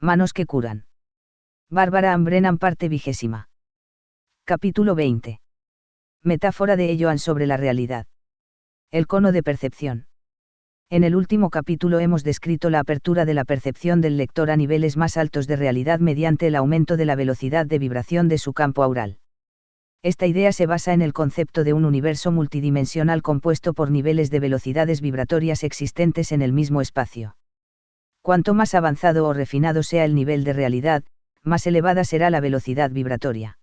Manos que curan. Bárbara Ann Brennan, parte 20. Capítulo 20. Metáfora de Joan sobre la realidad. El cono de percepción. En el último capítulo hemos descrito la apertura de la percepción del lector a niveles más altos de realidad mediante el aumento de la velocidad de vibración de su campo aural. Esta idea se basa en el concepto de un universo multidimensional compuesto por niveles de velocidades vibratorias existentes en el mismo espacio. Cuanto más avanzado o refinado sea el nivel de realidad, más elevada será la velocidad vibratoria.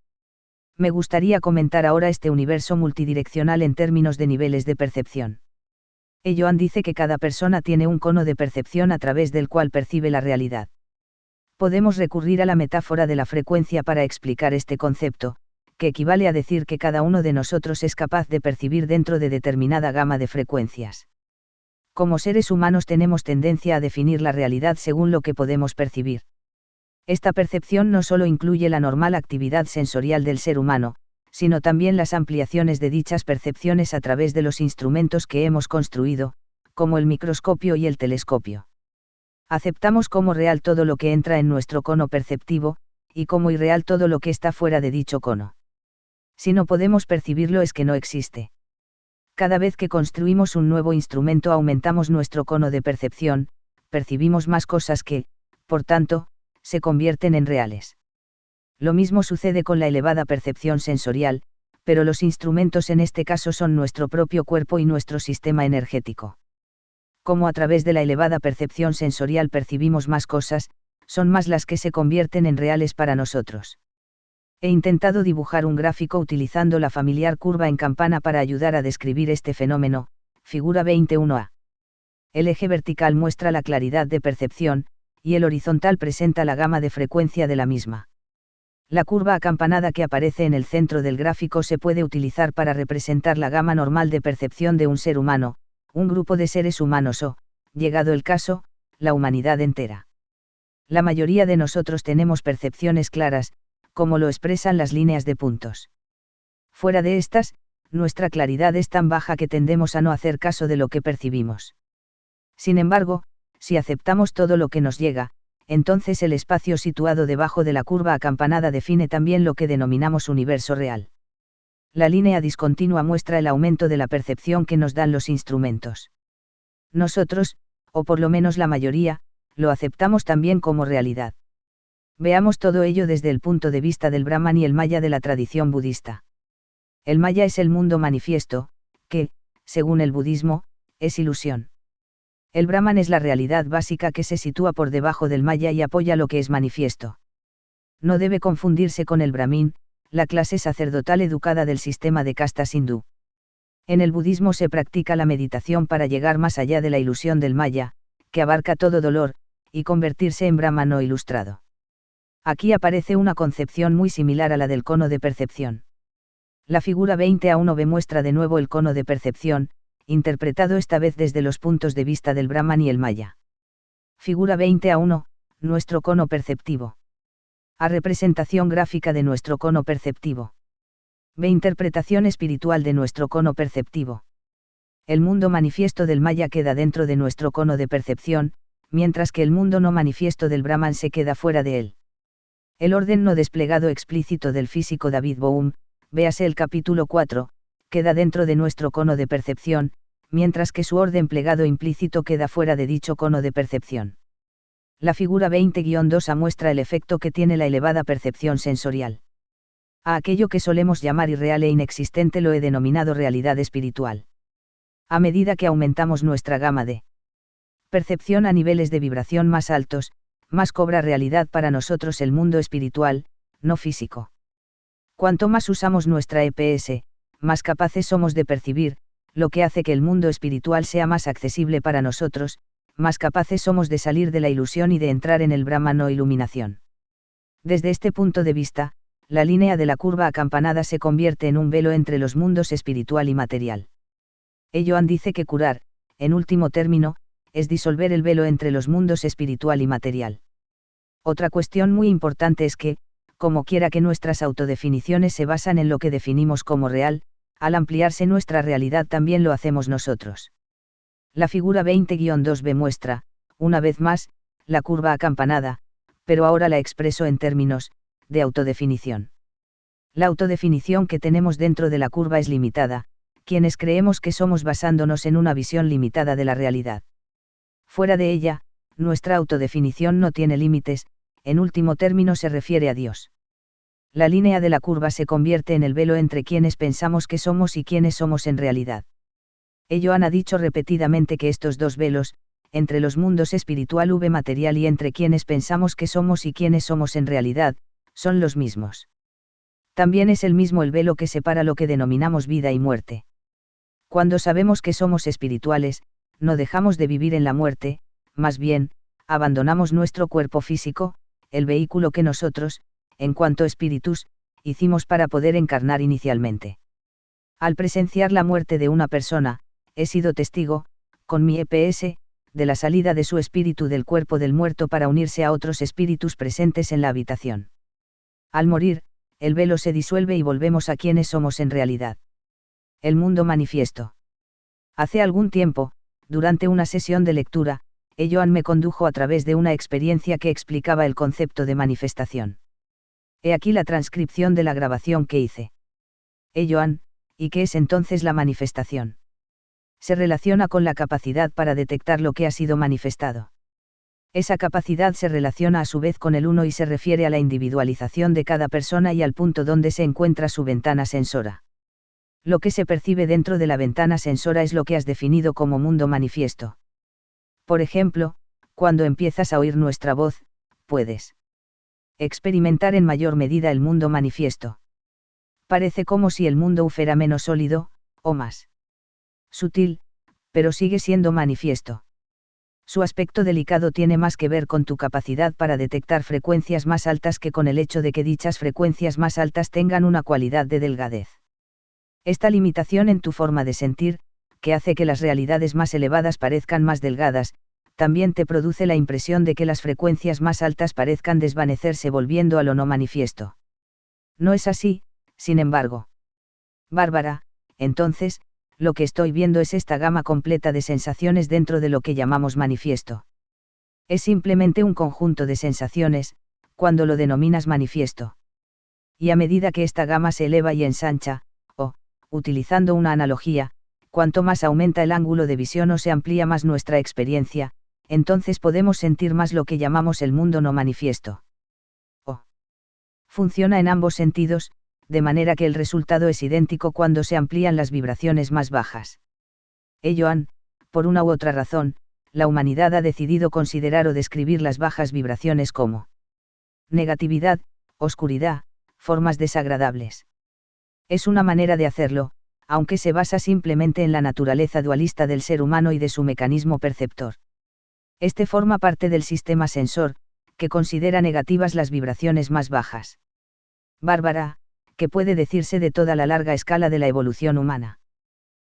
Me gustaría comentar ahora este universo multidireccional en términos de niveles de percepción. Joan dice que cada persona tiene un cono de percepción a través del cual percibe la realidad. Podemos recurrir a la metáfora de la frecuencia para explicar este concepto, que equivale a decir que cada uno de nosotros es capaz de percibir dentro de determinada gama de frecuencias. Como seres humanos tenemos tendencia a definir la realidad según lo que podemos percibir. Esta percepción no solo incluye la normal actividad sensorial del ser humano, sino también las ampliaciones de dichas percepciones a través de los instrumentos que hemos construido, como el microscopio y el telescopio. Aceptamos como real todo lo que entra en nuestro cono perceptivo, y como irreal todo lo que está fuera de dicho cono. Si no podemos percibirlo es que no existe. Cada vez que construimos un nuevo instrumento aumentamos nuestro cono de percepción, percibimos más cosas que, por tanto, se convierten en reales. Lo mismo sucede con la elevada percepción sensorial, pero los instrumentos en este caso son nuestro propio cuerpo y nuestro sistema energético. Como a través de la elevada percepción sensorial percibimos más cosas, son más las que se convierten en reales para nosotros. He intentado dibujar un gráfico utilizando la familiar curva en campana para ayudar a describir este fenómeno, figura 21a. El eje vertical muestra la claridad de percepción, y el horizontal presenta la gama de frecuencia de la misma. La curva acampanada que aparece en el centro del gráfico se puede utilizar para representar la gama normal de percepción de un ser humano, un grupo de seres humanos o, llegado el caso, la humanidad entera. La mayoría de nosotros tenemos percepciones claras, como lo expresan las líneas de puntos. Fuera de estas, nuestra claridad es tan baja que tendemos a no hacer caso de lo que percibimos. Sin embargo, si aceptamos todo lo que nos llega, entonces el espacio situado debajo de la curva acampanada define también lo que denominamos universo real. La línea discontinua muestra el aumento de la percepción que nos dan los instrumentos. Nosotros, o por lo menos la mayoría, lo aceptamos también como realidad. Veamos todo ello desde el punto de vista del Brahman y el Maya de la tradición budista. El Maya es el mundo manifiesto, que, según el budismo, es ilusión. El Brahman es la realidad básica que se sitúa por debajo del Maya y apoya lo que es manifiesto. No debe confundirse con el Brahmin, la clase sacerdotal educada del sistema de castas hindú. En el budismo se practica la meditación para llegar más allá de la ilusión del Maya, que abarca todo dolor, y convertirse en Brahman o ilustrado. Aquí aparece una concepción muy similar a la del cono de percepción. La figura 20a1b muestra de nuevo el cono de percepción, interpretado esta vez desde los puntos de vista del Brahman y el Maya. Figura 20a1, nuestro cono perceptivo. A representación gráfica de nuestro cono perceptivo. B. Interpretación espiritual de nuestro cono perceptivo. El mundo manifiesto del Maya queda dentro de nuestro cono de percepción, mientras que el mundo no manifiesto del Brahman se queda fuera de él. El orden no desplegado explícito del físico David Bohm, véase el capítulo 4, queda dentro de nuestro cono de percepción, mientras que su orden plegado implícito queda fuera de dicho cono de percepción. La figura 20-2a muestra el efecto que tiene la elevada percepción sensorial. A aquello que solemos llamar irreal e inexistente lo he denominado realidad espiritual. A medida que aumentamos nuestra gama de percepción a niveles de vibración más altos, más cobra realidad para nosotros el mundo espiritual, no físico. Cuanto más usamos nuestra EPS, más capaces somos de percibir, lo que hace que el mundo espiritual sea más accesible para nosotros, más capaces somos de salir de la ilusión y de entrar en el Brahman o iluminación. Desde este punto de vista, la línea de la curva acampanada se convierte en un velo entre los mundos espiritual y material. Joan dice que curar, en último término, es disolver el velo entre los mundos espiritual y material. Otra cuestión muy importante es que, como quiera que nuestras autodefiniciones se basan en lo que definimos como real, al ampliarse nuestra realidad también lo hacemos nosotros. La figura 20-2b muestra, una vez más, la curva acampanada, pero ahora la expreso en términos de autodefinición. La autodefinición que tenemos dentro de la curva es limitada, quienes creemos que somos basándonos en una visión limitada de la realidad. Fuera de ella, nuestra autodefinición no tiene límites, en último término se refiere a Dios. La línea de la curva se convierte en el velo entre quienes pensamos que somos y quienes somos en realidad. Joan ha dicho repetidamente que estos dos velos, entre los mundos espiritual v material y entre quienes pensamos que somos y quienes somos en realidad, son los mismos. También es el mismo el velo que separa lo que denominamos vida y muerte. Cuando sabemos que somos espirituales, no dejamos de vivir en la muerte, más bien, abandonamos nuestro cuerpo físico, el vehículo que nosotros, en cuanto espíritus, hicimos para poder encarnar inicialmente. Al presenciar la muerte de una persona, he sido testigo, con mi EPS, de la salida de su espíritu del cuerpo del muerto para unirse a otros espíritus presentes en la habitación. Al morir, el velo se disuelve y volvemos a quienes somos en realidad. El mundo manifiesto. Hace algún tiempo, durante una sesión de lectura, Joan me condujo a través de una experiencia que explicaba el concepto de manifestación. He aquí la transcripción de la grabación que hice. Joan, ¿y qué es entonces la manifestación? Se relaciona con la capacidad para detectar lo que ha sido manifestado. Esa capacidad se relaciona a su vez con el uno y se refiere a la individualización de cada persona y al punto donde se encuentra su ventana sensora. Lo que se percibe dentro de la ventana sensora es lo que has definido como mundo manifiesto. Por ejemplo, cuando empiezas a oír nuestra voz, puedes experimentar en mayor medida el mundo manifiesto. Parece como si el mundo fuera menos sólido, o más sutil, pero sigue siendo manifiesto. Su aspecto delicado tiene más que ver con tu capacidad para detectar frecuencias más altas que con el hecho de que dichas frecuencias más altas tengan una cualidad de delgadez. Esta limitación en tu forma de sentir, que hace que las realidades más elevadas parezcan más delgadas, también te produce la impresión de que las frecuencias más altas parezcan desvanecerse volviendo a lo no manifiesto. No es así, sin embargo. Bárbara, entonces, lo que estoy viendo es esta gama completa de sensaciones dentro de lo que llamamos manifiesto. Es simplemente un conjunto de sensaciones, cuando lo denominas manifiesto. Y a medida que esta gama se eleva y ensancha, o, utilizando una analogía, cuanto más aumenta el ángulo de visión o se amplía más nuestra experiencia, entonces podemos sentir más lo que llamamos el mundo no manifiesto. O. Funciona en ambos sentidos, de manera que el resultado es idéntico cuando se amplían las vibraciones más bajas. Joan, por una u otra razón, la humanidad ha decidido considerar o describir las bajas vibraciones como negatividad, oscuridad, formas desagradables. Es una manera de hacerlo, aunque se basa simplemente en la naturaleza dualista del ser humano y de su mecanismo perceptor. Este forma parte del sistema sensor, que considera negativas las vibraciones más bajas. Bárbara, ¿qué puede decirse de toda la larga escala de la evolución humana?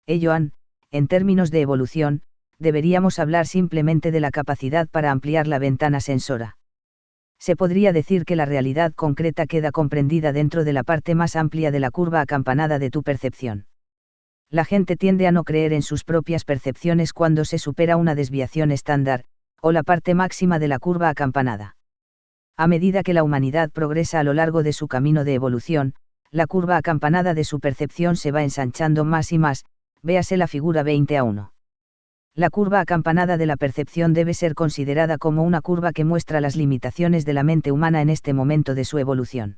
Joan, en términos de evolución, deberíamos hablar simplemente de la capacidad para ampliar la ventana sensora. Se podría decir que la realidad concreta queda comprendida dentro de la parte más amplia de la curva acampanada de tu percepción. La gente tiende a no creer en sus propias percepciones cuando se supera una desviación estándar, o la parte máxima de la curva acampanada. A medida que la humanidad progresa a lo largo de su camino de evolución, la curva acampanada de su percepción se va ensanchando más y más, véase la figura 20a1. La curva acampanada de la percepción debe ser considerada como una curva que muestra las limitaciones de la mente humana en este momento de su evolución.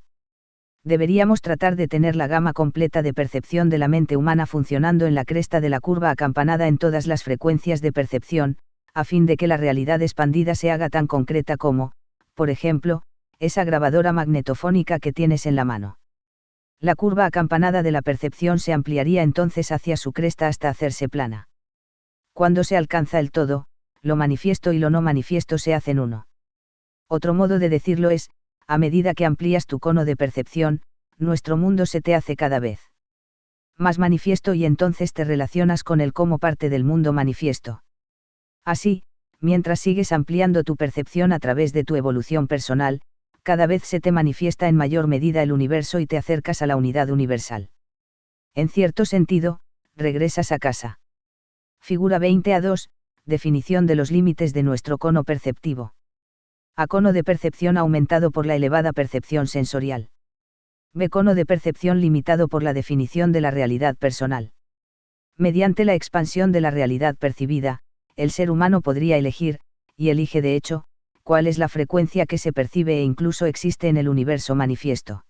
Deberíamos tratar de tener la gama completa de percepción de la mente humana funcionando en la cresta de la curva acampanada en todas las frecuencias de percepción, a fin de que la realidad expandida se haga tan concreta como, por ejemplo, esa grabadora magnetofónica que tienes en la mano. La curva acampanada de la percepción se ampliaría entonces hacia su cresta hasta hacerse plana. Cuando se alcanza el todo, lo manifiesto y lo no manifiesto se hacen uno. Otro modo de decirlo es, a medida que amplías tu cono de percepción, nuestro mundo se te hace cada vez más manifiesto y entonces te relacionas con él como parte del mundo manifiesto. Así, mientras sigues ampliando tu percepción a través de tu evolución personal, cada vez se te manifiesta en mayor medida el universo y te acercas a la unidad universal. En cierto sentido, regresas a casa. Figura 20a2, definición de los límites de nuestro cono perceptivo. A. Cono de percepción aumentado por la elevada percepción sensorial. B. Cono de percepción limitado por la definición de la realidad personal. Mediante la expansión de la realidad percibida, el ser humano podría elegir, y elige de hecho, cuál es la frecuencia que se percibe e incluso existe en el universo manifiesto.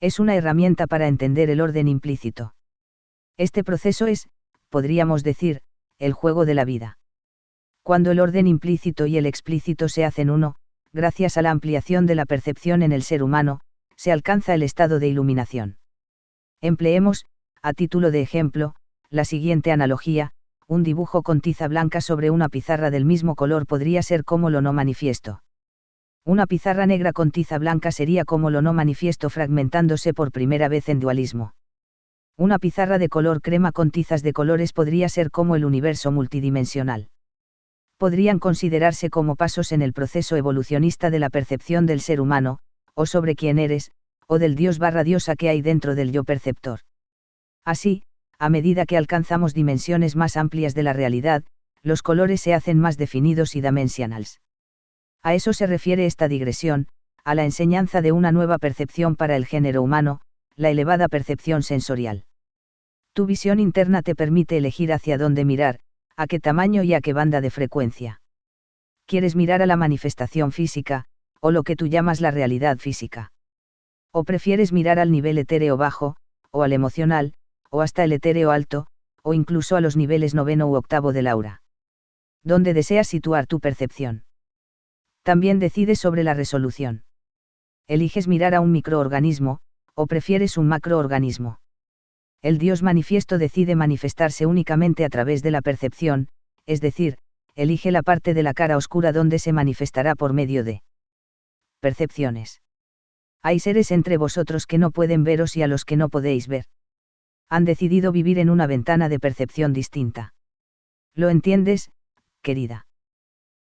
Es una herramienta para entender el orden implícito. Este proceso es, podríamos decir, el juego de la vida. Cuando el orden implícito y el explícito se hacen uno, gracias a la ampliación de la percepción en el ser humano, se alcanza el estado de iluminación. Empleemos, a título de ejemplo, la siguiente analogía: un dibujo con tiza blanca sobre una pizarra del mismo color podría ser como lo no manifiesto. Una pizarra negra con tiza blanca sería como lo no manifiesto fragmentándose por primera vez en dualismo. Una pizarra de color crema con tizas de colores podría ser como el universo multidimensional. Podrían considerarse como pasos en el proceso evolucionista de la percepción del ser humano, o sobre quién eres, o del Dios/diosa que hay dentro del yo perceptor. Así, a medida que alcanzamos dimensiones más amplias de la realidad, los colores se hacen más definidos y dimensionals. A eso se refiere esta digresión, a la enseñanza de una nueva percepción para el género humano, la elevada percepción sensorial. Tu visión interna te permite elegir hacia dónde mirar, a qué tamaño y a qué banda de frecuencia. ¿Quieres mirar a la manifestación física, o lo que tú llamas la realidad física? ¿O prefieres mirar al nivel etéreo bajo, o al emocional, o hasta el etéreo alto, o incluso a los niveles noveno u octavo del aura? ¿Dónde deseas situar tu percepción? También decides sobre la resolución. ¿Eliges mirar a un microorganismo, o prefieres un macroorganismo? El Dios manifiesto decide manifestarse únicamente a través de la percepción, es decir, elige la parte de la cara oscura donde se manifestará por medio de percepciones. Hay seres entre vosotros que no pueden veros y a los que no podéis ver. Han decidido vivir en una ventana de percepción distinta. ¿Lo entiendes, querida?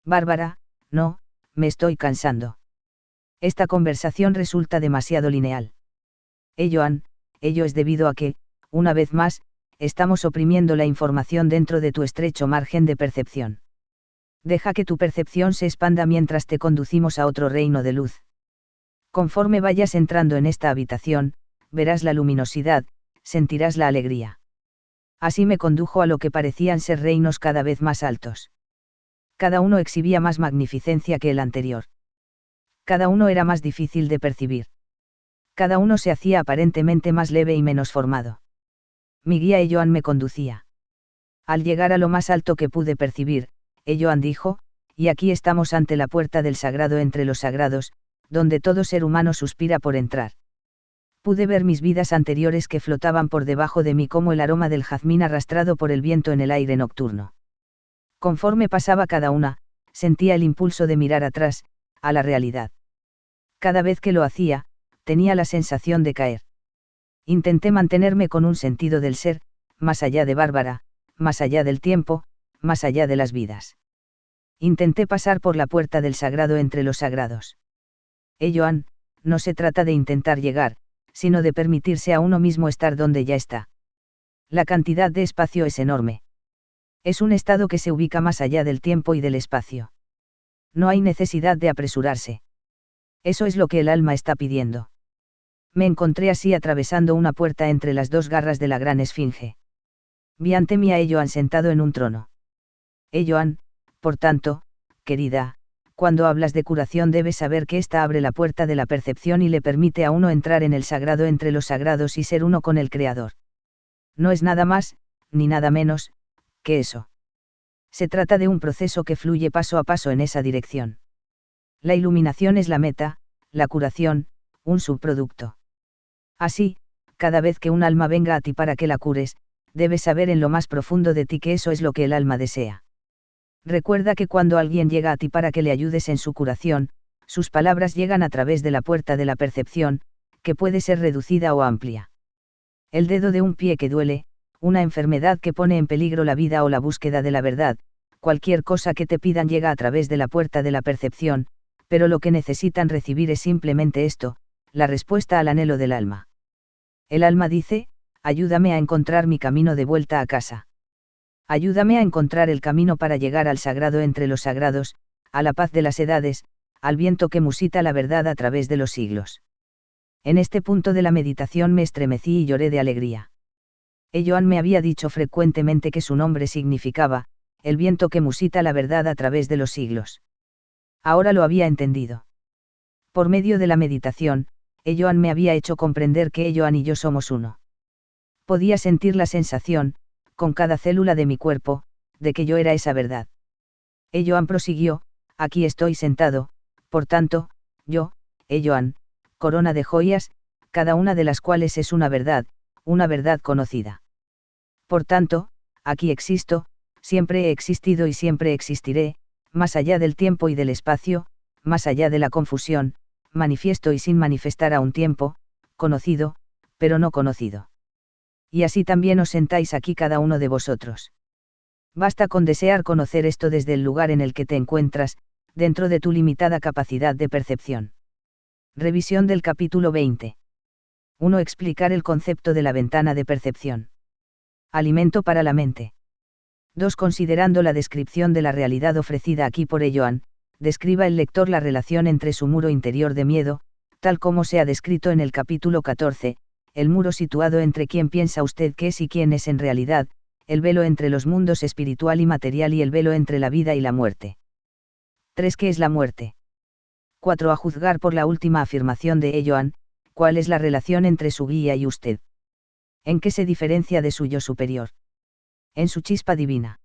Bárbara, no, me estoy cansando. Esta conversación resulta demasiado lineal. Ello es debido a que, una vez más, estamos oprimiendo la información dentro de tu estrecho margen de percepción. Deja que tu percepción se expanda mientras te conducimos a otro reino de luz. Conforme vayas entrando en esta habitación, verás la luminosidad, sentirás la alegría. Así me condujo a lo que parecían ser reinos cada vez más altos. Cada uno exhibía más magnificencia que el anterior. Cada uno era más difícil de percibir. Cada uno se hacía aparentemente más leve y menos formado. Mi guía Elloan me conducía. Al llegar a lo más alto que pude percibir, Elloan dijo, y aquí estamos ante la puerta del sagrado entre los sagrados, donde todo ser humano suspira por entrar. Pude ver mis vidas anteriores que flotaban por debajo de mí como el aroma del jazmín arrastrado por el viento en el aire nocturno. Conforme pasaba cada una, sentía el impulso de mirar atrás, a la realidad. Cada vez que lo hacía, tenía la sensación de caer. Intenté mantenerme con un sentido del ser, más allá de Bárbara, más allá del tiempo, más allá de las vidas. Intenté pasar por la puerta del sagrado entre los sagrados. Elloan, no se trata de intentar llegar, sino de permitirse a uno mismo estar donde ya está. La cantidad de espacio es enorme. Es un estado que se ubica más allá del tiempo y del espacio. No hay necesidad de apresurarse. Eso es lo que el alma está pidiendo. Me encontré así atravesando una puerta entre las dos garras de la gran esfinge. Vi ante mí a Elloan sentado en un trono. Elloan, por tanto, querida, cuando hablas de curación debes saber que ésta abre la puerta de la percepción y le permite a uno entrar en el sagrado entre los sagrados y ser uno con el Creador. No es nada más, ni nada menos, que eso. Se trata de un proceso que fluye paso a paso en esa dirección. La iluminación es la meta, la curación, un subproducto. Así, cada vez que un alma venga a ti para que la cures, debes saber en lo más profundo de ti que eso es lo que el alma desea. Recuerda que cuando alguien llega a ti para que le ayudes en su curación, sus palabras llegan a través de la puerta de la percepción, que puede ser reducida o amplia. El dedo de un pie que duele, una enfermedad que pone en peligro la vida o la búsqueda de la verdad, cualquier cosa que te pidan llega a través de la puerta de la percepción, pero lo que necesitan recibir es simplemente esto, la respuesta al anhelo del alma. El alma dice, ayúdame a encontrar mi camino de vuelta a casa. Ayúdame a encontrar el camino para llegar al sagrado entre los sagrados, a la paz de las edades, al viento que musita la verdad a través de los siglos. En este punto de la meditación me estremecí y lloré de alegría. Joan me había dicho frecuentemente que su nombre significaba, el viento que musita la verdad a través de los siglos. Ahora lo había entendido. Por medio de la meditación, Joan me había hecho comprender que Joan y yo somos uno. Podía sentir la sensación, con cada célula de mi cuerpo, de que yo era esa verdad. Joan prosiguió, aquí estoy sentado, por tanto, yo, Joan, corona de joyas, cada una de las cuales es una verdad conocida. Por tanto, aquí existo, siempre he existido y siempre existiré, más allá del tiempo y del espacio, más allá de la confusión, manifiesto y sin manifestar a un tiempo, conocido, pero no conocido. Y así también os sentáis aquí cada uno de vosotros. Basta con desear conocer esto desde el lugar en el que te encuentras, dentro de tu limitada capacidad de percepción. Revisión del capítulo 20. 1. Explicar el concepto de la ventana de percepción. Alimento para la mente. 2. Considerando la descripción de la realidad ofrecida aquí por Joan, describa el lector la relación entre su muro interior de miedo, tal como se ha descrito en el capítulo 14, el muro situado entre quién piensa usted que es y quién es en realidad, el velo entre los mundos espiritual y material y el velo entre la vida y la muerte. 3. ¿Qué es la muerte? 4. A juzgar por la última afirmación de Joan, ¿cuál es la relación entre su guía y usted? ¿En qué se diferencia de su yo superior? En su chispa divina.